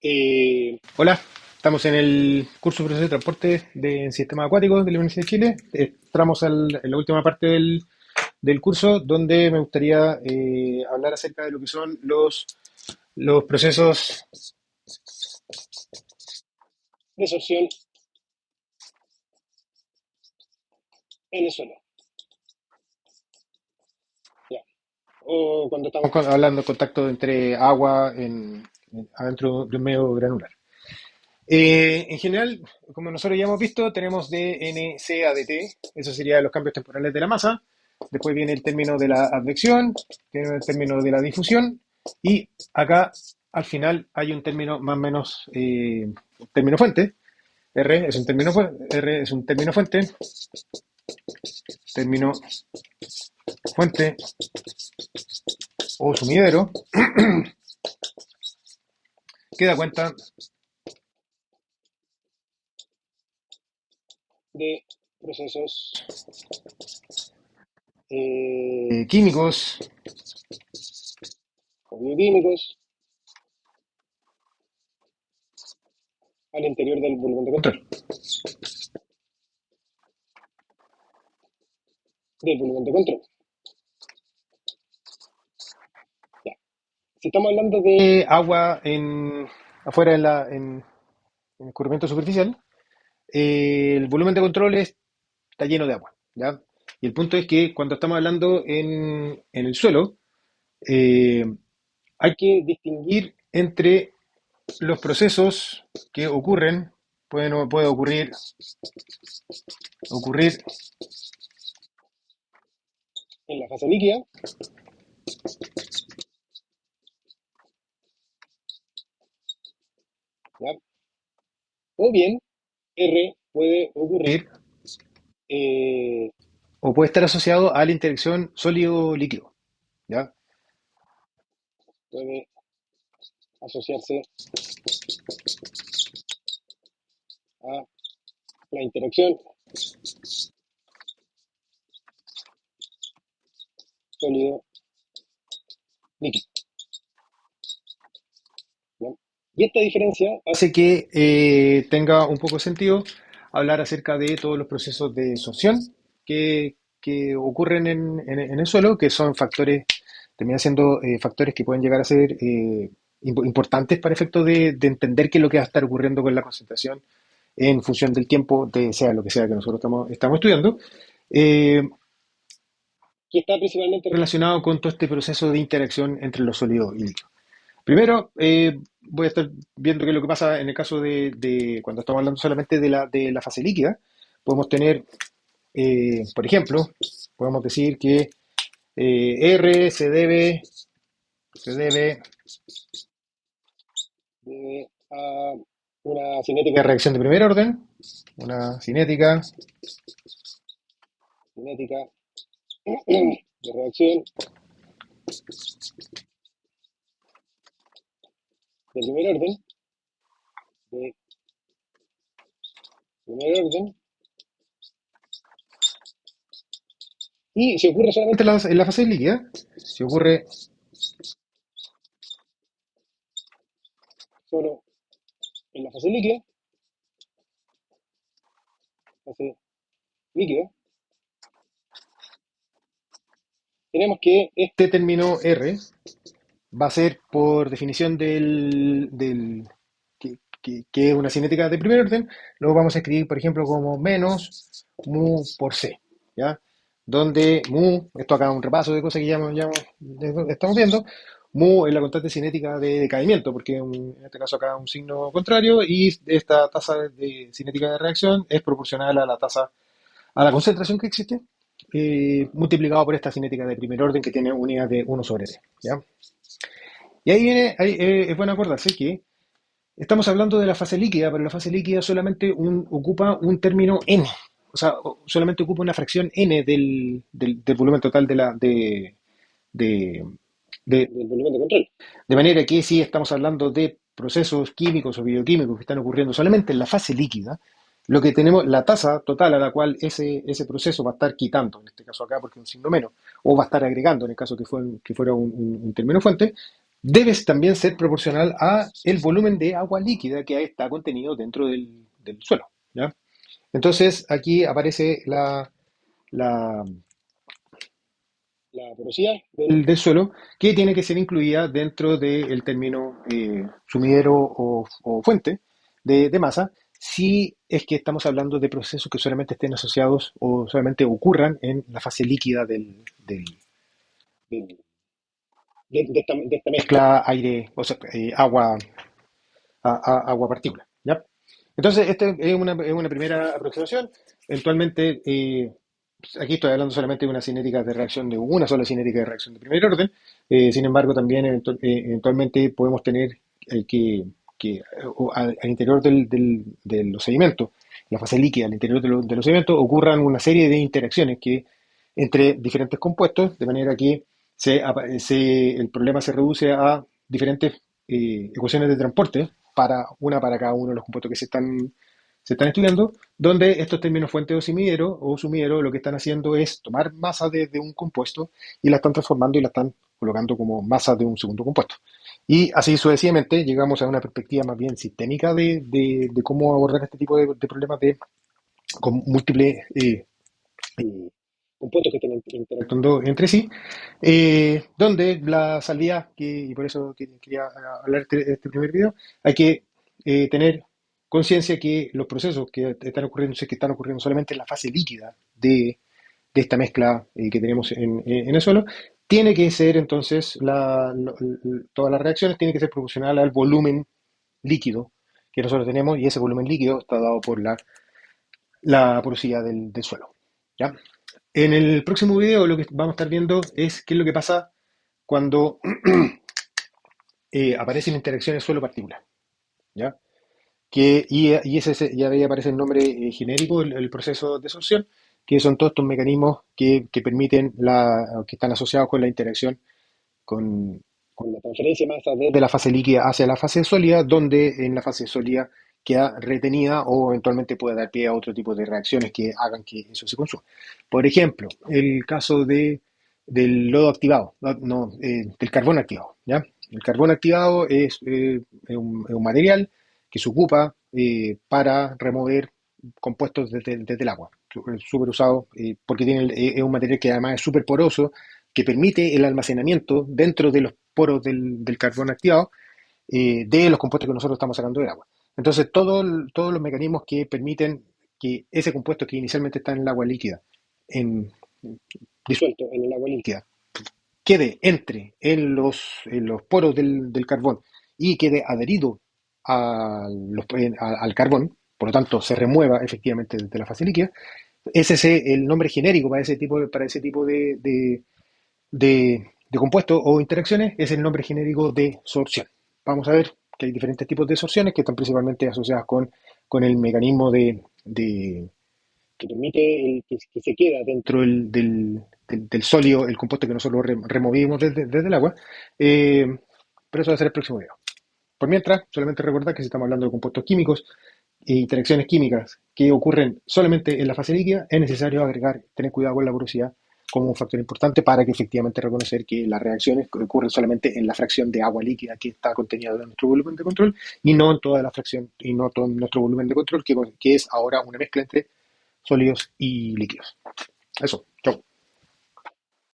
Hola, estamos en el curso de proceso de transporte de sistemas acuáticos de la Universidad de Chile. Entramos en la última parte del curso donde me gustaría hablar acerca de lo que son los procesos de sorción en el suelo. Ya. O cuando estamos hablando de contacto entre agua adentro de un medio granular. En general, como nosotros ya hemos visto, tenemos DNCADT, eso sería los cambios temporales de la masa. Después viene el término de la advección, viene el término de la difusión, y acá al final hay un término más o menos, término fuente. R es un término fuente, término fuente o sumidero, que da cuenta de procesos químicos o bioquímicos al interior del volumen de control. Del volumen de control. Ya. Si estamos hablando de agua afuera en el escurrimiento superficial, el volumen de control está lleno de agua, ¿ya? Y el punto es que cuando estamos hablando en el suelo, eh, hay que distinguir entre los procesos que ocurren, puede ocurrir en la fase líquida, ¿ya? O bien R puede ocurrir eh, o puede estar asociado a la interacción sólido-líquido, ¿ya? Puede asociarse a la interacción sólido-líquido, ¿no? Y esta diferencia hace que tenga un poco de sentido hablar acerca de todos los procesos de sorción que ocurren en el suelo, que son factores, terminan siendo factores que pueden llegar a ser importantes para efectos de entender qué es lo que va a estar ocurriendo con la concentración en función del tiempo, sea lo que sea que nosotros estamos estudiando, que está principalmente relacionado con todo este proceso de interacción entre los sólidos y líquidos. Primero, voy a estar viendo qué es lo que pasa en el caso de cuando estamos hablando solamente de la fase líquida. Podemos tener, por ejemplo, podemos decir que R se debe a una cinética de reacción de primer orden, una cinética de reacción de primer orden, de primer orden, y si ocurre solamente en la fase líquida, si ocurre solo en la fase líquida, tenemos que este término R va a ser por definición que es una cinética de primer orden, lo vamos a escribir, por ejemplo, como menos mu por C, ¿ya? Donde mu, esto acá es un repaso de cosas que ya estamos viendo, mu es la constante cinética de decaimiento, porque en este caso acá un signo contrario, y esta tasa de cinética de reacción es proporcional a la concentración que existe, multiplicado por esta cinética de primer orden que tiene unidad de 1/T, ¿ya? Y es bueno acordarse que estamos hablando de la fase líquida, pero la fase líquida solamente ocupa un término n, o sea, solamente ocupa una fracción n del volumen total de- del volumen de control. De manera que si estamos hablando de procesos químicos o bioquímicos que están ocurriendo solamente en la fase líquida, lo que tenemos, la tasa total a la cual ese proceso va a estar quitando, en este caso acá porque es un signo menos, o va a estar agregando en el caso que fuera un término fuente, debe también ser proporcional a el volumen de agua líquida que está contenido dentro del suelo, ¿ya? Entonces, aquí aparece la, la porosidad del suelo que tiene que ser incluida dentro del término sumidero o fuente de masa, si es que estamos hablando de procesos que solamente estén asociados o solamente ocurran en la fase líquida del- de esta mezcla aire, o sea, agua, agua partícula, ¿ya? Entonces, esta es una primera aproximación. Eventualmente, aquí estoy hablando solamente de una cinética de reacción, de una sola cinética de reacción de primer orden. Sin embargo, también eventualmente podemos tener al interior de los sedimentos, la fase líquida, al interior de los sedimentos, ocurran una serie de interacciones que entre diferentes compuestos, de manera que el problema se reduce a diferentes ecuaciones de transporte para cada uno de los compuestos que se están estudiando, donde estos términos fuente o sumidero lo que están haciendo es tomar masa de un compuesto y la están transformando y la están colocando como masa de un segundo compuesto. Y así sucesivamente llegamos a una perspectiva más bien sistémica de cómo abordar este tipo de problemas con múltiples compuestos que estén interactuando entre sí, donde la salida, y por eso quería hablar de este primer video, hay que tener conciencia que los procesos que están ocurriendo solamente en la fase líquida de esta mezcla que tenemos en el suelo, tiene que ser entonces, todas las reacciones tienen que ser proporcional al volumen líquido que nosotros tenemos y ese volumen líquido está dado por la porosidad del suelo. ¿Ya? En el próximo video lo que vamos a estar viendo es qué es lo que pasa cuando aparecen interacciones suelo-partícula, ¿ya? Y ahí aparece el nombre genérico, el proceso de absorción, que son todos estos mecanismos que permiten que están asociados con la interacción con, con la transferencia de masa desde la fase líquida hacia la fase sólida, donde en la fase sólida queda retenida o eventualmente puede dar pie a otro tipo de reacciones que hagan que eso se consuma. Por ejemplo, el caso del lodo activado, del carbón activado, ¿ya? El carbón activado es un material que se ocupa para remover compuestos desde el agua. Súper usado porque es un material que además es súper poroso, que permite el almacenamiento dentro de los poros del carbón activado de los compuestos que nosotros estamos sacando del agua. Entonces, todos los mecanismos que permiten que ese compuesto que inicialmente está en el agua líquida, en, disuelto en el agua líquida, entre en los poros del carbón y quede adherido al carbón, por lo tanto se remueva efectivamente de la fase líquida, ese es el nombre genérico para ese tipo de compuestos o interacciones, es el nombre genérico de sorción. Vamos a ver que hay diferentes tipos de sorciones que están principalmente asociadas con el mecanismo que permite que se queda dentro del sólido, el compuesto que nosotros removimos desde el agua. Eh, pero eso va a ser el próximo video. Por mientras, solamente recordar que si estamos hablando de compuestos químicos e interacciones químicas que ocurren solamente en la fase líquida, es necesario tener cuidado con la porosidad como un factor importante para que efectivamente reconocer que las reacciones ocurren solamente en la fracción de agua líquida que está contenida en nuestro volumen de control y no en toda la fracción y no todo nuestro volumen de control que es ahora una mezcla entre sólidos y líquidos. Eso, chau.